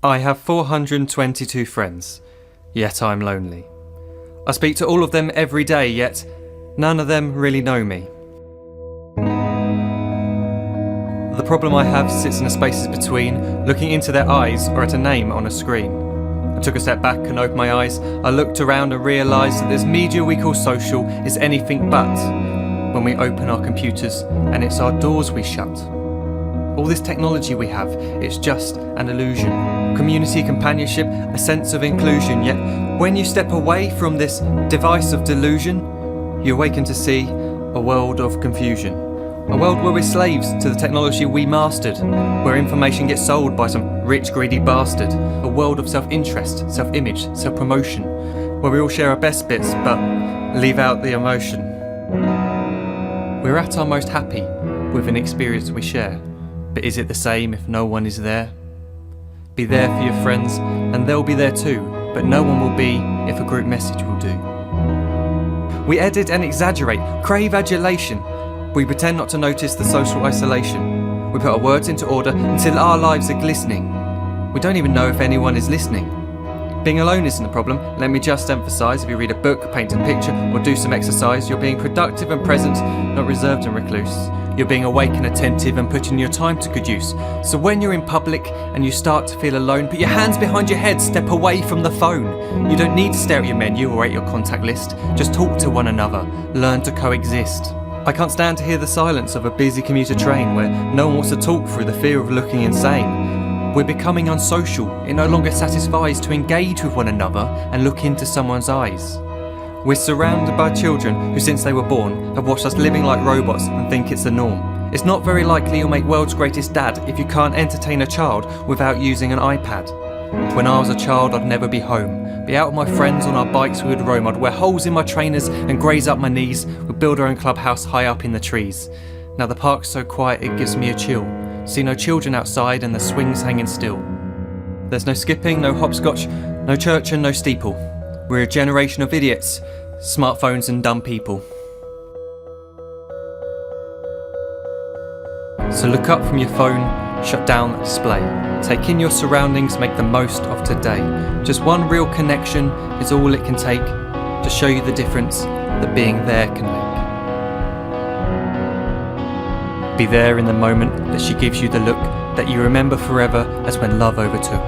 I have 422 friends, yet I'm lonely. I speak to all of them every day, yet none of them really know me. The problem I have sits in the spaces between looking into their eyes or at a name on a screen. I took a step back and opened my eyes. I looked around and realised that this media we call social is anything but when we open our computers and it's our doors we shut. All this technology we have, it's just an illusion. Community, companionship, a sense of inclusion. Yet when you step away from this device of delusion, you awaken to see a world of confusion. A world where we're slaves to the technology we mastered, where information gets sold by some rich, greedy bastard. A world of self-interest, self-image, self-promotion, where we all share our best bits but leave out the emotion. We're at our most happy with an experience we share. But is it the same if no one is there? Be there for your friends and they'll be there too, but no one will be if a group message will do. We edit and exaggerate, crave adulation. We pretend not to notice the social isolation. We put our words into order until our lives are glistening. We don't even know if anyone is listening. Being alone isn't the problem. Let me just emphasise, if you read a book, paint a picture or do some exercise, you're being productive and present, not reserved and recluse. You're being awake and attentive and putting your time to good use. So when you're in public and you start to feel alone, put your hands behind your head, step away from the phone. You don't need to stare at your menu or at your contact list. Just talk to one another, learn to coexist. I can't stand to hear the silence of a busy commuter train where no one wants to talk through the fear of looking insane. We're becoming unsocial. It no longer satisfies to engage with one another and look into someone's eyes. We're surrounded by children who, since they were born, have watched us living like robots and think it's the norm. It's not very likely you'll make world's greatest dad if you can't entertain a child without using an iPad. When I was a child, I'd never be home. Be out with my friends on our bikes we would roam. I'd wear holes in my trainers and graze up my knees. We'd build our own clubhouse high up in the trees. Now the park's so quiet it gives me a chill. See no children outside and the swings hanging still. There's no skipping, no hopscotch, no church and no steeple. We're a generation of idiots, smartphones and dumb people. So look up from your phone, shut down the display. Take in your surroundings, make the most of today. Just one real connection is all it can take to show you the difference that being there can make. Be there in the moment that she gives you the look that you remember forever as when love overtook.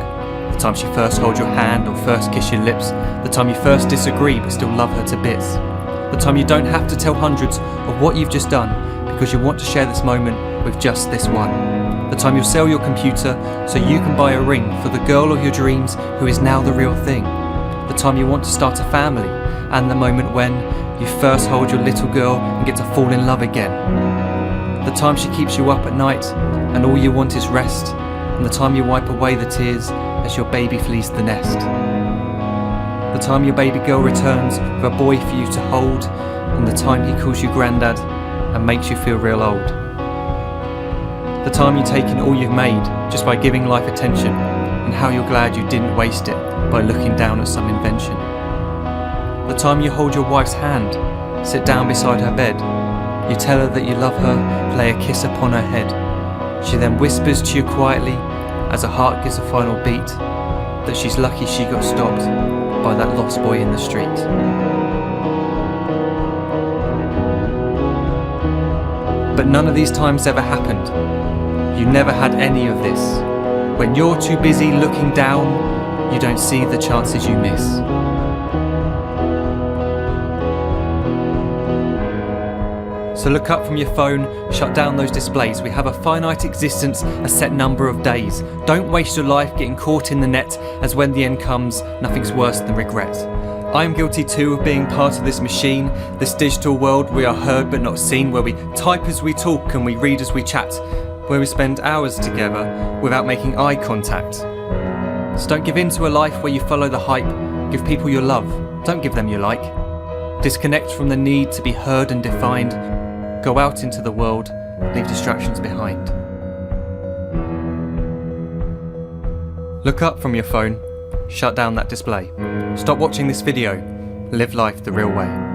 The time she first holds your hand or first kiss your lips. The time you first disagree but still love her to bits. The time you don't have to tell hundreds of what you've just done because you want to share this moment with just this one. The time you'll sell your computer so you can buy a ring for the girl of your dreams who is now the real thing. The time you want to start a family and the moment when you first hold your little girl and get to fall in love again. The time she keeps you up at night and all you want is rest. And the time you wipe away the tears as your baby flees the nest. The time your baby girl returns with a boy for you to hold, and the time he calls you granddad and makes you feel real old. The time you take in all you've made just by giving life attention, and how you're glad you didn't waste it by looking down at some invention. The time you hold your wife's hand, sit down beside her bed, you tell her that you love her, lay a kiss upon her head. She then whispers to you quietly as her heart gives a final beat that she's lucky she got stopped by that lost boy in the street. But none of these times ever happened. You never had any of this. When you're too busy looking down, you don't see the chances you miss. So look up from your phone, shut down those displays. We have a finite existence, a set number of days. Don't waste your life getting caught in the net, as when the end comes, nothing's worse than regret. I am guilty too of being part of this machine, this digital world we are heard but not seen, where we type as we talk and we read as we chat, where we spend hours together without making eye contact. So don't give in to a life where you follow the hype. Give people your love, don't give them your like. Disconnect from the need to be heard and defined. Go out into the world, leave distractions behind. Look up from your phone, shut down that display. Stop watching this video, live life the real way.